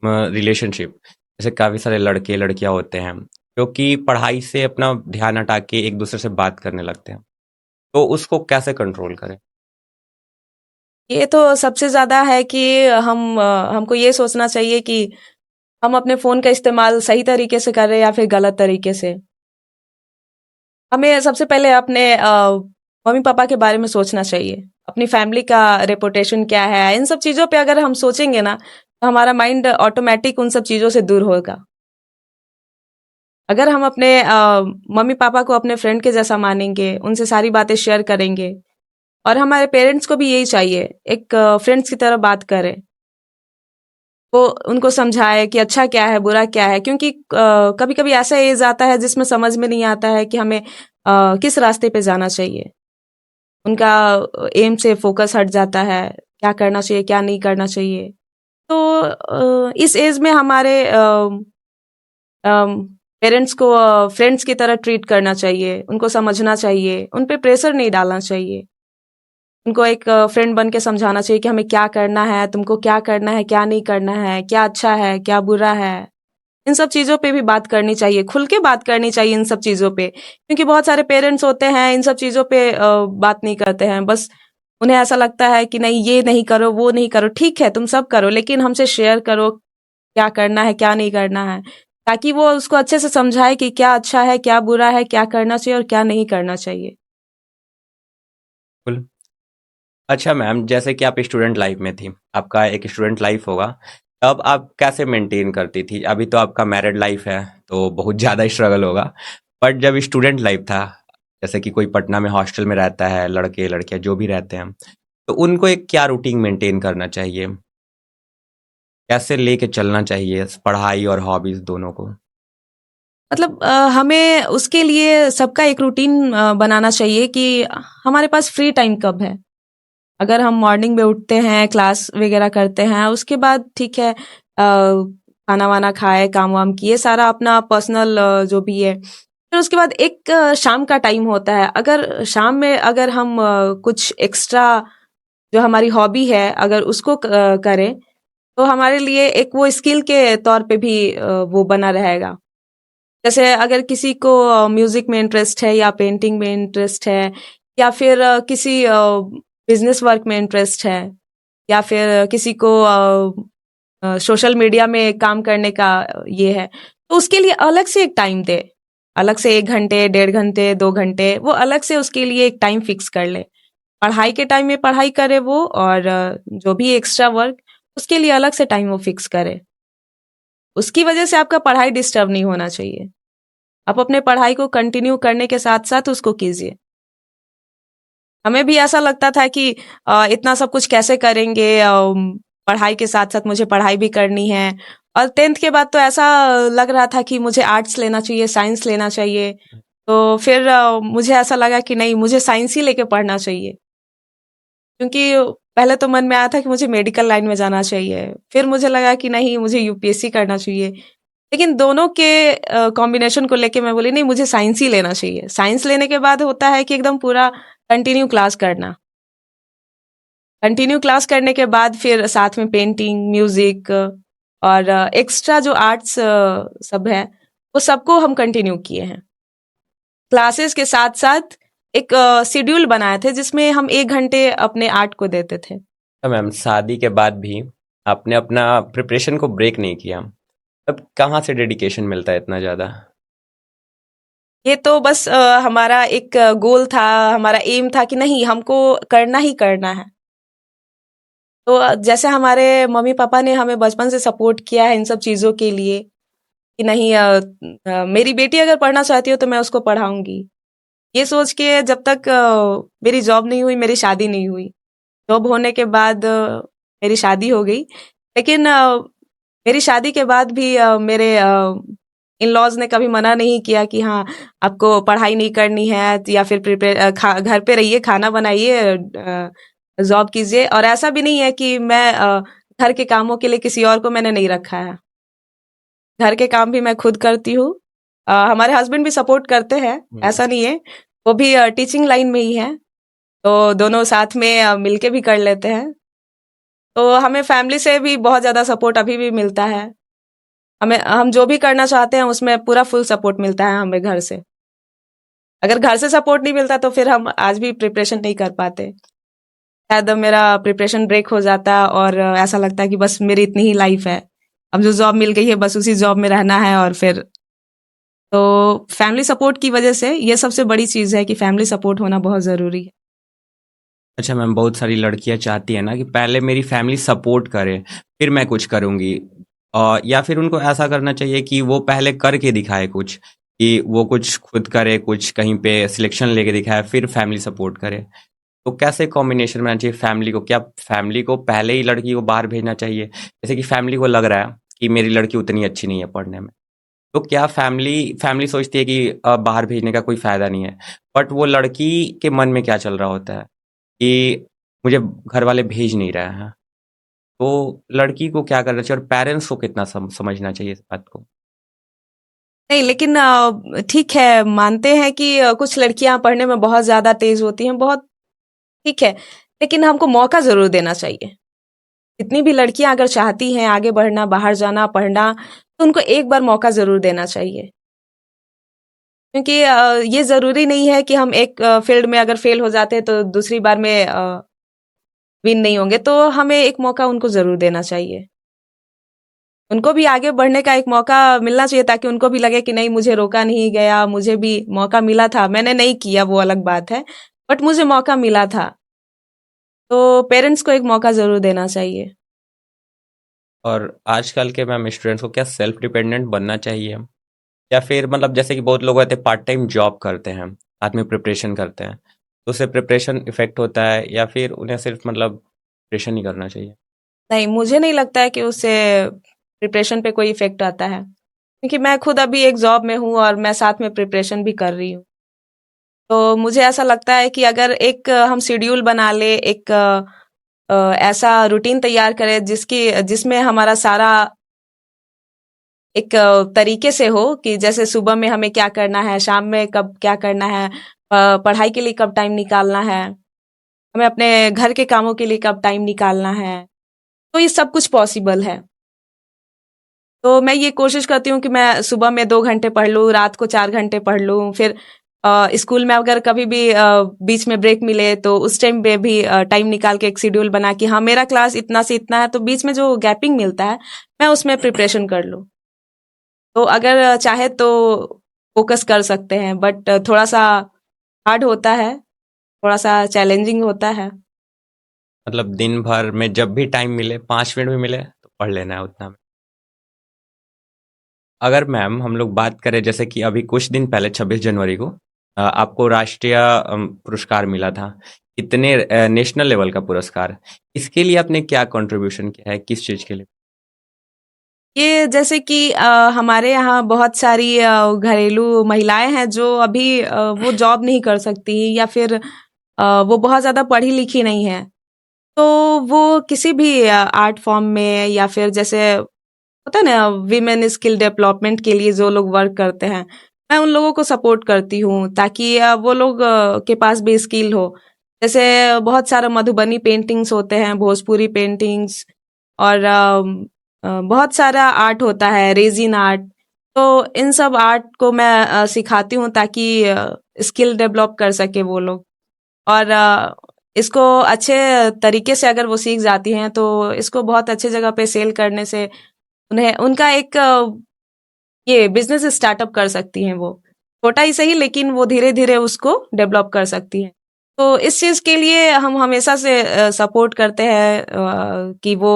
रिलेशनशिप। जैसे काफ़ी सारे लड़के लड़कियां होते हैं जो कि पढ़ाई से अपना ध्यान हटा के एक दूसरे से बात करने लगते हैं, तो उसको कैसे कंट्रोल करें? ये तो सबसे ज्यादा है कि हमको ये सोचना चाहिए कि हम अपने फोन का इस्तेमाल सही तरीके से कर रहे हैं या फिर गलत तरीके से। हमें सबसे पहले अपने मम्मी पापा के बारे में सोचना चाहिए, अपनी फैमिली का रेपुटेशन क्या है, इन सब चीजों पे अगर हम सोचेंगे ना तो हमारा माइंड ऑटोमेटिक उन सब चीजों से दूर होगा। अगर हम अपने मम्मी पापा को अपने फ्रेंड के जैसा मानेंगे, उनसे सारी बातें शेयर करेंगे, और हमारे पेरेंट्स को भी यही चाहिए, एक फ्रेंड्स की तरह बात करें, वो उनको समझाए कि अच्छा क्या है बुरा क्या है। क्योंकि कभी कभी ऐसा एज आता है जिसमें समझ में नहीं आता है कि हमें किस रास्ते पे जाना चाहिए। उनका एम से फोकस हट जाता है, क्या करना चाहिए क्या नहीं करना चाहिए। तो इस एज में हमारे पेरेंट्स को फ्रेंड्स की तरह ट्रीट करना चाहिए, उनको समझना चाहिए, उन पे प्रेशर नहीं डालना चाहिए। उनको एक फ्रेंड बन के समझाना चाहिए कि हमें क्या करना है, तुमको क्या करना है क्या नहीं करना है, क्या अच्छा है क्या बुरा है। इन सब चीजों पे भी बात करनी चाहिए, खुल के बात करनी चाहिए इन सब चीजों पे। क्योंकि बहुत सारे पेरेंट्स होते हैं इन सब चीजों पे बात नहीं करते हैं, बस उन्हें ऐसा लगता है कि नहीं ये नहीं करो वो नहीं करो। ठीक है तुम सब करो, लेकिन हमसे शेयर करो क्या करना है क्या नहीं करना है, ताकि वो उसको अच्छे से समझाए कि क्या अच्छा है क्या बुरा है, क्या करना चाहिए और क्या नहीं करना चाहिए। बिल्कुल। अच्छा मैम, जैसे कि आप स्टूडेंट लाइफ में थी, आपका एक स्टूडेंट लाइफ होगा, तब आप कैसे मेंटेन करती थी? अभी तो आपका मैरिड लाइफ है तो बहुत ज़्यादा स्ट्रगल होगा, बट जब स्टूडेंट लाइफ था, जैसे कि कोई पटना में हॉस्टल में रहता है, लड़के लड़कियां जो भी रहते हैं, तो उनको एक क्या रूटीन मेंटेन करना चाहिए, कैसे लेके चलना चाहिए पढ़ाई और हॉबीज दोनों को? मतलब हमें उसके लिए सबका एक रूटीन बनाना चाहिए कि हमारे पास फ्री टाइम कब है। अगर हम मॉर्निंग में उठते हैं, क्लास वगैरह करते हैं, उसके बाद ठीक है खाना वाना खाए, काम वाम किए, सारा अपना पर्सनल जो भी है फिर उसके बाद एक शाम का टाइम होता है। अगर शाम में अगर हम कुछ एक्स्ट्रा जो हमारी हॉबी है अगर उसको करें तो हमारे लिए एक वो स्किल के तौर पे भी वो बना रहेगा। जैसे अगर किसी को म्यूजिक में इंटरेस्ट है या पेंटिंग में इंटरेस्ट है या फिर किसी बिजनेस वर्क में इंटरेस्ट है या फिर किसी को सोशल मीडिया में काम करने का ये है, तो उसके लिए अलग से एक टाइम दे, अलग से 1 घंटे 1.5 घंटे 2 घंटे वो अलग से उसके लिए एक टाइम फिक्स कर ले। पढ़ाई के टाइम में पढ़ाई करे वो, और जो भी एक्स्ट्रा वर्क उसके लिए अलग से टाइम वो फिक्स करे। उसकी वजह से आपका पढ़ाई डिस्टर्ब नहीं होना चाहिए। आप अपने पढ़ाई को कंटिन्यू करने के साथ साथ उसको कीजिए। हमें भी ऐसा लगता था कि इतना सब कुछ कैसे करेंगे, पढ़ाई के साथ साथ मुझे पढ़ाई भी करनी है। और 10th के बाद तो ऐसा लग रहा था कि मुझे आर्ट्स लेना चाहिए, साइंस लेना चाहिए। तो फिर मुझे ऐसा लगा कि नहीं, मुझे साइंस ही लेके पढ़ना चाहिए, क्योंकि पहले तो मन में आया था कि मुझे मेडिकल लाइन में जाना चाहिए। फिर मुझे लगा कि नहीं, मुझे यूपीएससी करना चाहिए। लेकिन दोनों के कॉम्बिनेशन को लेके मैं बोली नहीं, मुझे साइंस ही लेना चाहिए। साइंस लेने के बाद होता है कि एकदम पूरा कंटिन्यू क्लास करना। कंटिन्यू क्लास करने के बाद फिर साथ में पेंटिंग, म्यूजिक और एक्स्ट्रा जो आर्ट्स सब है वो सबको हम कंटिन्यू किए हैं। क्लासेस के साथ साथ एक शेड्यूल बनाए थे जिसमें हम 1 घंटे अपने आर्ट को देते थे। तो मैम शादी के बाद भी आपने अपना प्रिपरेशन को ब्रेक नहीं किया, तब कहाँ से डेडिकेशन मिलता है इतना ज़्यादा? ये तो बस हमारा एक गोल था, हमारा एम था कि नहीं, हमको करना ही करना है। तो जैसे हमारे मम्मी पापा ने हमें बचपन से सपोर्ट किया है इन सब चीज़ों के लिए कि नहीं, मेरी बेटी अगर पढ़ना चाहती हो तो मैं उसको पढ़ाऊंगी। ये सोच के जब तक मेरी जॉब नहीं हुई, मेरी शादी नहीं हुई। जॉब होने के बाद मेरी शादी हो गई। लेकिन मेरी शादी के बाद भी मेरे इन लॉज ने कभी मना नहीं किया कि हाँ, आपको पढ़ाई नहीं करनी है या फिर घर पे रहिए, खाना बनाइए, जॉब कीजिए। और ऐसा भी नहीं है कि मैं घर के कामों के लिए किसी और को मैंने नहीं रखा है। घर के काम भी मैं खुद करती हूँ। हमारे हस्बैंड भी सपोर्ट करते हैं, ऐसा नहीं है। वो भी टीचिंग लाइन में ही है, तो दोनों साथ में मिलके भी कर लेते हैं। तो हमें फैमिली से भी बहुत ज्यादा सपोर्ट अभी भी मिलता है। हम जो भी करना चाहते हैं उसमें पूरा फुल सपोर्ट मिलता है हमें घर से। अगर घर से सपोर्ट नहीं मिलता तो फिर हम आज भी प्रिपरेशन नहीं कर पाते। शायद मेरा प्रिपरेशन ब्रेक हो जाता और ऐसा लगता है कि बस मेरी इतनी ही लाइफ है, अब जो जॉब मिल गई है बस उसी जॉब में रहना है। और फिर तो फैमिली सपोर्ट की वजह से ये सबसे बड़ी चीज है कि फैमिली सपोर्ट होना बहुत जरूरी है। अच्छा मैम, बहुत सारी लड़कियां चाहती है ना कि पहले मेरी फैमिली सपोर्ट करे फिर मैं कुछ करूंगी, और या फिर उनको ऐसा करना चाहिए कि वो पहले करके दिखाए कुछ, कि वो कुछ खुद करे, कुछ कहीं पे सिलेक्शन लेके दिखाए फिर फैमिली सपोर्ट करे। तो कैसे कॉम्बिनेशन बनाना चाहिए फैमिली को? क्या फैमिली को पहले ही लड़की को बाहर भेजना चाहिए? जैसे कि फैमिली को लग रहा है कि मेरी लड़की उतनी अच्छी नहीं है पढ़ने में, तो क्या फैमिली फैमिली सोचती है कि बाहर भेजने का कोई फायदा नहीं है, बट वो लड़की के मन में क्या चल रहा होता है कि मुझे घर वाले भेज नहीं रहे हैं, तो लड़की को क्या करना चाहिए और पेरेंट्स को कितना समझना चाहिए इस बात को? नहीं, लेकिन ठीक है, मानते हैं कि कुछ लड़कियां पढ़ने में बहुत ज्यादा तेज होती हैं, बहुत ठीक है। लेकिन हमको मौका जरूर देना चाहिए। जितनी भी लड़कियां अगर चाहती हैं आगे बढ़ना, बाहर जाना, पढ़ना, तो उनको एक बार मौका जरूर देना चाहिए। क्योंकि ये जरूरी नहीं है कि हम एक फील्ड में अगर फेल हो जाते हैं तो दूसरी बार में विन नहीं होंगे। तो हमें एक मौका उनको जरूर देना चाहिए। उनको भी आगे बढ़ने का एक मौका मिलना चाहिए ताकि उनको भी लगे कि नहीं, मुझे रोका नहीं गया, मुझे भी मौका मिला था। मैंने नहीं किया वो अलग बात है, बट मुझे मौका मिला था। तो पेरेंट्स को एक मौका जरूर देना चाहिए। और आजकल के मैम स्टूडेंट्स को क्या सेल्फ डिपेंडेंट बनना चाहिए, या फिर मतलब जैसे कि बहुत लोग होते हैं पार्ट टाइम जॉब करते हैं, साथ में प्रिपरेशन करते हैं, तो उससे प्रिपरेशन इफेक्ट होता है, या फिर उन्हें सिर्फ मतलब प्रिपरेशन ही करना चाहिए? नहीं, मुझे नहीं लगता है कि उससे प्रिपरेशन पे कोई इफेक्ट आता है, क्योंकि मैं खुद अभी एक जॉब में हूँ और मैं साथ में प्रिपरेशन भी कर रही हूँ। तो मुझे ऐसा लगता है कि अगर एक हम शेड्यूल बना ले, एक ऐसा रूटीन तैयार करें जिसमें हमारा सारा एक तरीके से हो कि जैसे सुबह में हमें क्या करना है, शाम में कब क्या करना है, पढ़ाई के लिए कब टाइम निकालना है, हमें अपने घर के कामों के लिए कब टाइम निकालना है, तो ये सब कुछ पॉसिबल है। तो मैं ये कोशिश करती हूँ कि मैं सुबह में 2 घंटे पढ़ लूँ, रात को 4 घंटे पढ़ लूँ, फिर स्कूल में अगर कभी भी बीच में ब्रेक मिले तो उस टाइम पे भी टाइम निकाल के एक शेड्यूल बना कि हाँ मेरा क्लास इतना से इतना है, तो बीच में जो गैपिंग मिलता है मैं उसमें प्रिपरेशन कर लूँ। तो अगर चाहे तो फोकस कर सकते हैं, बट थोड़ा सा हार्ड होता है, थोड़ा सा चैलेंजिंग होता है। मतलब दिन भर में जब भी टाइम मिले, 5 मिनट भी मिले तो पढ़ लेना है उतना में। अगर मैम हम लोग बात करें, जैसे कि अभी कुछ दिन पहले 26 जनवरी को आपको राष्ट्रीय पुरस्कार मिला था, इतने नेशनल लेवल का पुरस्कार, इसके लिए आपने क्या कंट्रीब्यूशन किया है, किस चीज के लिए? ये जैसे कि हमारे यहाँ बहुत सारी घरेलू महिलाएं हैं जो अभी वो जॉब नहीं कर सकती, या फिर वो बहुत ज्यादा पढ़ी लिखी नहीं है, तो वो किसी भी आर्ट फॉर्म में, या फिर जैसे होता है ना विमेन स्किल डेवलपमेंट के लिए जो लोग वर्क करते हैं, मैं उन लोगों को सपोर्ट करती हूँ ताकि वो लोग के पास भी स्किल हो। जैसे बहुत सारा मधुबनी पेंटिंग्स होते हैं, भोजपुरी पेंटिंग्स, और बहुत सारा आर्ट होता है, रेजिन आर्ट। तो इन सब आर्ट को मैं सिखाती हूँ ताकि स्किल डेवलप कर सके वो लोग, और इसको अच्छे तरीके से अगर वो सीख जाती हैं तो इसको बहुत अच्छे जगह पे सेल करने से उन्हें उनका एक ये बिजनेस स्टार्टअप कर सकती हैं। वो छोटा ही सही, लेकिन वो धीरे धीरे उसको डेवलप कर सकती हैं। तो इस चीज के लिए हम हमेशा से सपोर्ट करते हैं कि वो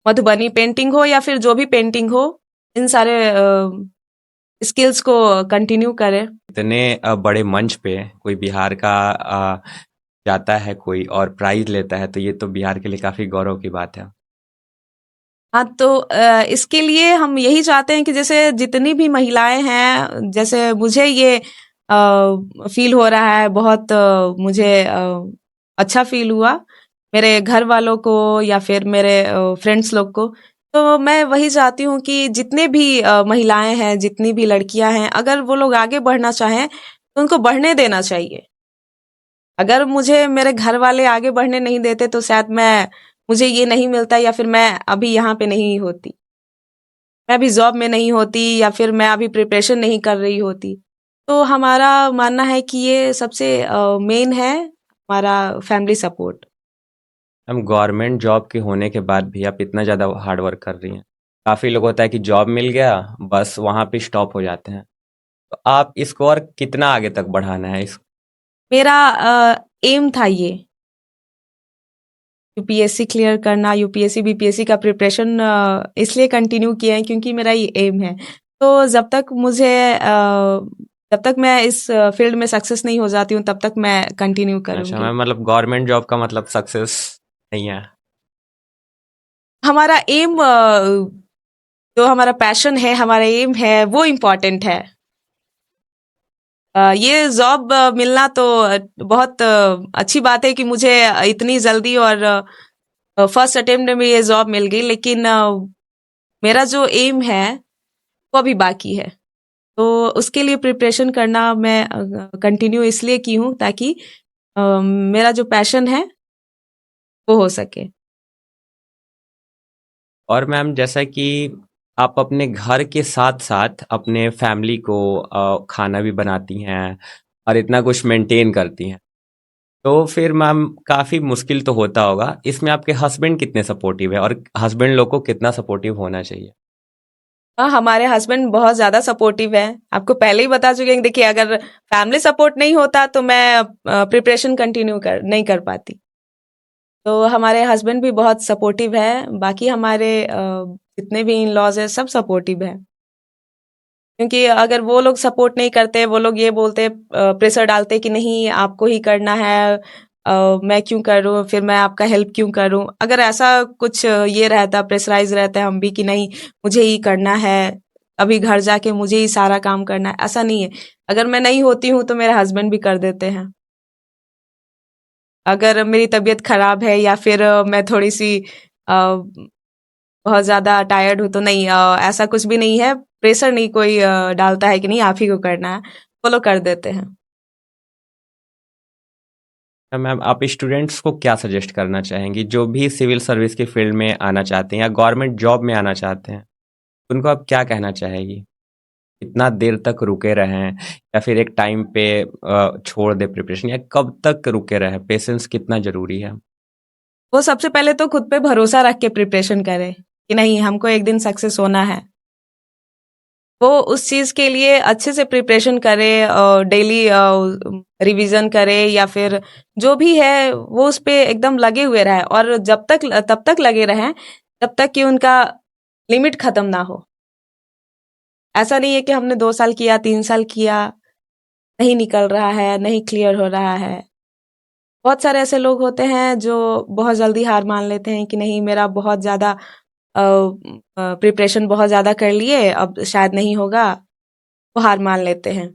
मधुबनी पेंटिंग हो या फिर जो भी पेंटिंग हो, इन सारे स्किल्स को कंटिन्यू करें। इतने बड़े मंच पे कोई बिहार का जाता है कोई और प्राइज लेता है, तो ये तो बिहार के लिए काफी गौरव की बात है। हाँ, तो इसके लिए हम यही चाहते हैं कि जैसे जितनी भी महिलाएं हैं, जैसे मुझे ये फील हो रहा है, बहुत मुझे अच्छा फील हुआ मेरे घर वालों को या फिर मेरे फ्रेंड्स लोग को। तो मैं वही चाहती हूँ कि जितने भी महिलाएं हैं, जितनी भी लड़कियां हैं, अगर वो लोग आगे बढ़ना चाहें तो उनको बढ़ने देना चाहिए। अगर मुझे मेरे घर वाले आगे बढ़ने नहीं देते तो शायद मुझे ये नहीं मिलता, या फिर मैं अभी यहाँ पे नहीं होती, मैं अभी जॉब में नहीं होती, या फिर मैं अभी प्रिपरेशन नहीं कर रही होती। तो हमारा मानना है कि ये सबसे मेन है, हमारा फैमिली सपोर्ट। हम गवर्नमेंट जॉब के होने के बाद भी आप इतना ज़्यादा हार्ड वर्क कर रही हैं। काफ़ी लोग होता है कि जॉब मिल गया, बस वहाँ पे स्टॉप हो जाते हैं। तो आप इसको और कितना आगे तक बढ़ाना है इस? मेरा एम था ये यूपीएससी क्लियर करना, यूपीएससी बीपीएससी का प्रिपरेशन इसलिए कंटिन्यू किया है क्योंकि मेरा ये एम है। तो जब तक मैं इस फील्ड में सक्सेस नहीं हो जाती हूँ तब तक मैं कंटिन्यू अच्छा करूंगी। मैम, मतलब गवर्नमेंट जॉब का मतलब सक्सेस नहीं है? हमारा एम, जो हमारा पैशन है, हमारा एम है, वो इम्पोर्टेंट है। ये जॉब मिलना तो बहुत अच्छी बात है कि मुझे इतनी जल्दी और फर्स्ट अटेम्प्ट में ये जॉब मिल गई, लेकिन मेरा जो एम है वो अभी बाकी है। तो उसके लिए प्रिपरेशन करना मैं कंटिन्यू इसलिए की हूँ ताकि मेरा जो पैशन है वो हो सके। और मैम, जैसा कि आप अपने घर के साथ साथ अपने फैमिली को खाना भी बनाती हैं और इतना कुछ मेंटेन करती हैं, तो फिर मैम काफ़ी मुश्किल तो होता होगा। इसमें आपके हस्बैंड कितने सपोर्टिव है, और हस्बैंड लोग को कितना सपोर्टिव होना चाहिए? हाँ, हमारे हस्बैंड बहुत ज्यादा सपोर्टिव है। आपको पहले ही बता चुके हैं। देखिए, अगर फैमिली सपोर्ट नहीं होता तो मैं प्रिपरेशन कंटिन्यू नहीं कर पाती। तो हमारे हस्बैंड भी बहुत सपोर्टिव है। बाकी हमारे जितने भी इन लॉज है सब सपोर्टिव है, क्योंकि अगर वो लोग सपोर्ट नहीं करते, वो लोग ये बोलते, प्रेशर डालते कि नहीं आपको ही करना है, मैं क्यों करूं, फिर मैं आपका हेल्प क्यों करूं। अगर ऐसा कुछ ये रहता, प्रेशराइज रहता है हम भी कि नहीं मुझे ही करना है, अभी घर जाके मुझे ही सारा काम करना है, ऐसा नहीं है। अगर मैं नहीं होती हूँ तो मेरे हस्बैंड भी कर देते हैं। अगर मेरी तबीयत खराब है या फिर मैं थोड़ी सी बहुत ज़्यादा टायर्ड हूँ तो नहीं, ऐसा कुछ भी नहीं है, प्रेशर नहीं कोई डालता है कि नहीं आप ही को करना है, फॉलो कर देते हैं। मैम, आप स्टूडेंट्स को क्या सजेस्ट करना चाहेंगी जो भी सिविल सर्विस की फील्ड में आना चाहते हैं या गवर्नमेंट जॉब में आना चाहते हैं, उनको आप क्या कहना चाहेगी? कितना देर तक रुके रहें या फिर एक टाइम पे छोड़ दे प्रिपरेशन, या कब तक रुके रहें? पेशेंस कितना जरूरी है? वो सबसे पहले तो खुद पे भरोसा रख के प्रिपरेशन करे कि नहीं हमको एक दिन सक्सेस होना है। वो उस चीज के लिए अच्छे से प्रिपरेशन करे, डेली रिवीजन करे, या फिर जो भी है वो उस पे एकदम लगे हुए रहे, और तब तक लगे रहें जब तक कि उनका लिमिट खत्म ना हो। ऐसा नहीं है कि हमने 2 साल किया, 3 साल किया, नहीं निकल रहा है, नहीं क्लियर हो रहा है। बहुत सारे ऐसे लोग होते हैं जो बहुत जल्दी हार मान लेते हैं कि नहीं मेरा बहुत ज्यादा प्रिपरेशन बहुत ज्यादा कर लिए, अब शायद नहीं होगा, वो हार मान लेते हैं।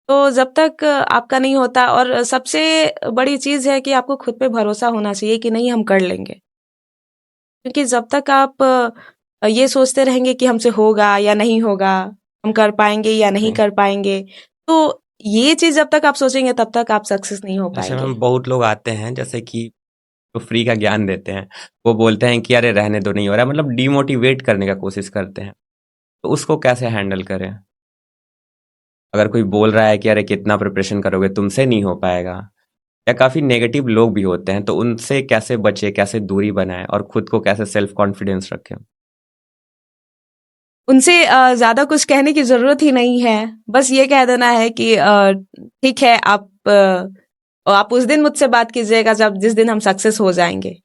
तो जब तक आपका नहीं होता, और सबसे बड़ी चीज है कि आपको खुद पे भरोसा होना चाहिए कि नहीं हम कर लेंगे। क्योंकि जब तक आप ये सोचते रहेंगे कि हमसे होगा या नहीं होगा, हम कर पाएंगे या नहीं कर पाएंगे, तो ये चीज जब तक आप सोचेंगे तब तक आप सक्सेस नहीं हो जैसे पाएंगे। मैम बहुत लोग आते हैं जैसे कि जो फ्री का ज्ञान देते हैं, वो बोलते हैं कि अरे रहने दो, नहीं हो रहा है, मतलब डीमोटिवेट करने का कोशिश करते हैं, तो उसको कैसे हैंडल करें? अगर कोई बोल रहा है कि अरे कितना प्रिपरेशन करोगे, तुमसे नहीं हो पाएगा, या काफी नेगेटिव लोग भी होते हैं, तो उनसे कैसे बचे, कैसे दूरी बनाए और खुद को कैसे सेल्फ कॉन्फिडेंस रखें? उनसे ज्यादा कुछ कहने की जरूरत ही नहीं है, बस ये कह देना है कि ठीक है, आप उस दिन मुझसे बात कीजिएगा जब जिस दिन हम सक्सेस हो जाएंगे।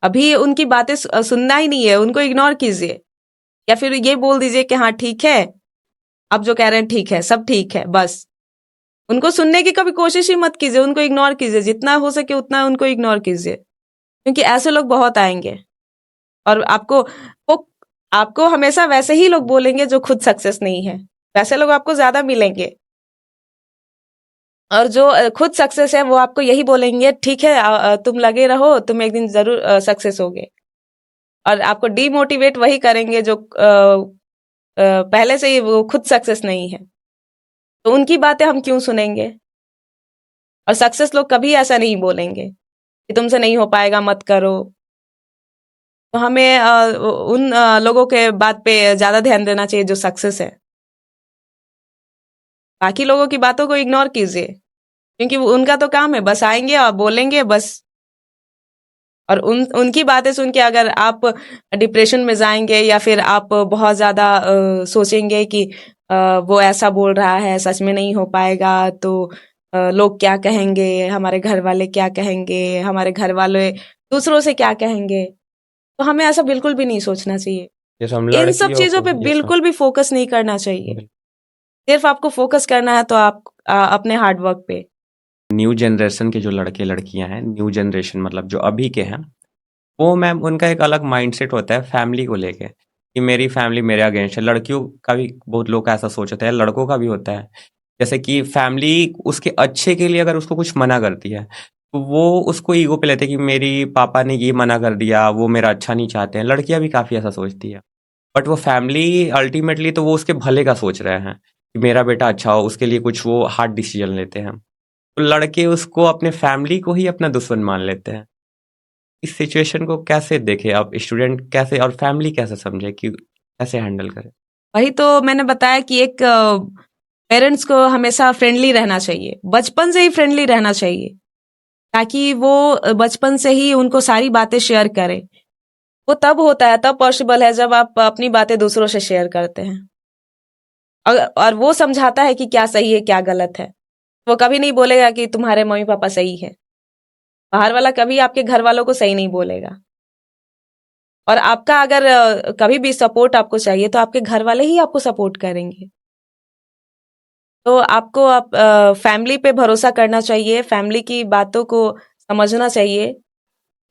अभी उनकी बातें सुनना ही नहीं है, उनको इग्नोर कीजिए, या फिर ये बोल दीजिए कि हाँ ठीक है, आप जो कह रहे हैं ठीक है, सब ठीक है, बस। उनको सुनने की कभी कोशिश ही मत कीजिए, उनको इग्नोर कीजिए, जितना हो सके उतना उनको इग्नोर कीजिए, क्योंकि ऐसे लोग बहुत आएंगे और वो आपको हमेशा वैसे ही लोग बोलेंगे जो खुद सक्सेस नहीं है, वैसे लोग आपको ज्यादा मिलेंगे। और जो खुद सक्सेस है वो आपको यही बोलेंगे ठीक है, तुम लगे रहो, तुम एक दिन जरूर सक्सेस होगे। और आपको डीमोटिवेट वही करेंगे जो पहले से ही वो खुद सक्सेस नहीं है, तो उनकी बातें हम क्यों सुनेंगे। और सक्सेस लोग कभी ऐसा नहीं बोलेंगे कि तुमसे नहीं हो पाएगा, मत करो। तो हमें उन लोगों के बात पे ज्यादा ध्यान देना चाहिए जो सक्सेस है। बाकी लोगों की बातों को इग्नोर कीजिए, क्योंकि उनका तो काम है, बस आएंगे और बोलेंगे बस। और उनकी बातें सुन के अगर आप डिप्रेशन में जाएंगे, या फिर आप बहुत ज्यादा सोचेंगे कि वो ऐसा बोल रहा है, सच में नहीं हो पाएगा, तो लोग क्या कहेंगे, हमारे घर वाले क्या कहेंगे, हमारे घर वाले दूसरों से क्या कहेंगे, तो हमें ऐसा बिल्कुल भी नहीं सोचना चाहिए। जैसे हम इन सब लड़कियों चीजों को, पे बिल्कुल भी फोकस नहीं करना चाहिए। सिर्फ आपको फोकस करना है तो आप अपने हार्ड वर्क पे। न्यू जनरेशन के जो लड़के लड़कियां हैं, न्यू जनरेशन मतलब जो अभी के हैं, वो मैम उनका एक अलग माइंडसेट होता है फैमिली को लेके कि मेरी फैमिली मेरे अगेंस्ट है। लड़कियों का भी बहुत लोग ऐसा सोचते हैं, लड़कों का भी होता है। जैसे कि फैमिली उसके अच्छे के लिए अगर उसको कुछ मना करती है, तो वो उसको ईगो पे लेते हैं कि मेरी पापा ने ये मना कर दिया, वो मेरा अच्छा नहीं चाहते हैं। लड़कियां भी काफी ऐसा सोचती है, बट वो फैमिली अल्टीमेटली तो वो उसके भले का सोच रहे हैं कि मेरा बेटा अच्छा हो, उसके लिए कुछ वो हार्ड डिसीजन लेते हैं। तो लड़के उसको अपने फैमिली को ही अपना दुश्मन मान लेते हैं। इस सिचुएशन को कैसे देखे आप, स्टूडेंट कैसे और फैमिली कैसे समझे कि कैसे हैंडल करे? वही तो मैंने बताया कि एक पेरेंट्स को हमेशा फ्रेंडली रहना चाहिए, बचपन से ही फ्रेंडली रहना चाहिए, ताकि वो बचपन से ही उनको सारी बातें शेयर करें। वो तब होता है, तब पॉसिबल है जब आप अपनी बातें दूसरों से शेयर करते हैं, और वो समझाता है कि क्या सही है क्या गलत है। वो कभी नहीं बोलेगा कि तुम्हारे मम्मी पापा सही है। बाहर वाला कभी आपके घर वालों को सही नहीं बोलेगा। और आपका अगर कभी भी सपोर्ट आपको चाहिए तो आपके घर वाले ही आपको सपोर्ट करेंगे। तो आपको फैमिली पे भरोसा करना चाहिए, फैमिली की बातों को समझना चाहिए,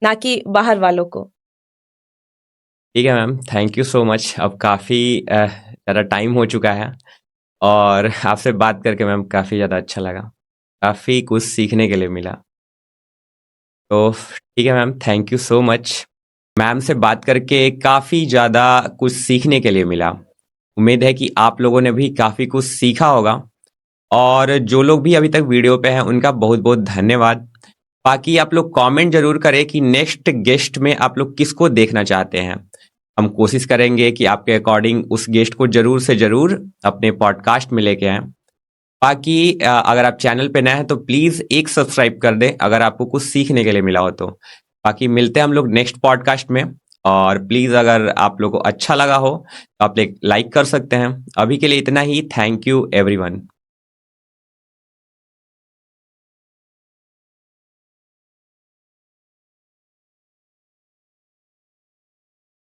ना कि बाहर वालों को। ठीक है ma'am, thank you so much. अब काफ़ी ज़्यादा टाइम हो चुका है और आपसे बात करके मैम काफ़ी ज़्यादा अच्छा लगा, काफ़ी कुछ सीखने के लिए मिला। तो ठीक है ma'am, thank you so much. Ma'am से बात करके काफ़ी ज़्यादा कुछ सीखने के लिए मिला। उम्मीद है कि आप लोगों ने भी काफ़ी कुछ सीखा होगा और जो लोग भी अभी तक वीडियो पे हैं उनका बहुत बहुत धन्यवाद। बाकी आप लोग कमेंट जरूर करें कि नेक्स्ट गेस्ट में आप लोग किसको देखना चाहते हैं। हम कोशिश करेंगे कि आपके अकॉर्डिंग उस गेस्ट को जरूर से जरूर अपने पॉडकास्ट में लेके आएं। बाकी अगर आप चैनल पे नए हैं तो प्लीज़ एक सब्सक्राइब कर दें अगर आपको कुछ सीखने के लिए मिला हो तो। बाकी मिलते हैं हम लोग नेक्स्ट पॉडकास्ट में, और प्लीज़ अगर आप लोगों को अच्छा लगा हो तो आप लाइक कर सकते हैं। अभी के लिए इतना ही। Thank you everyone.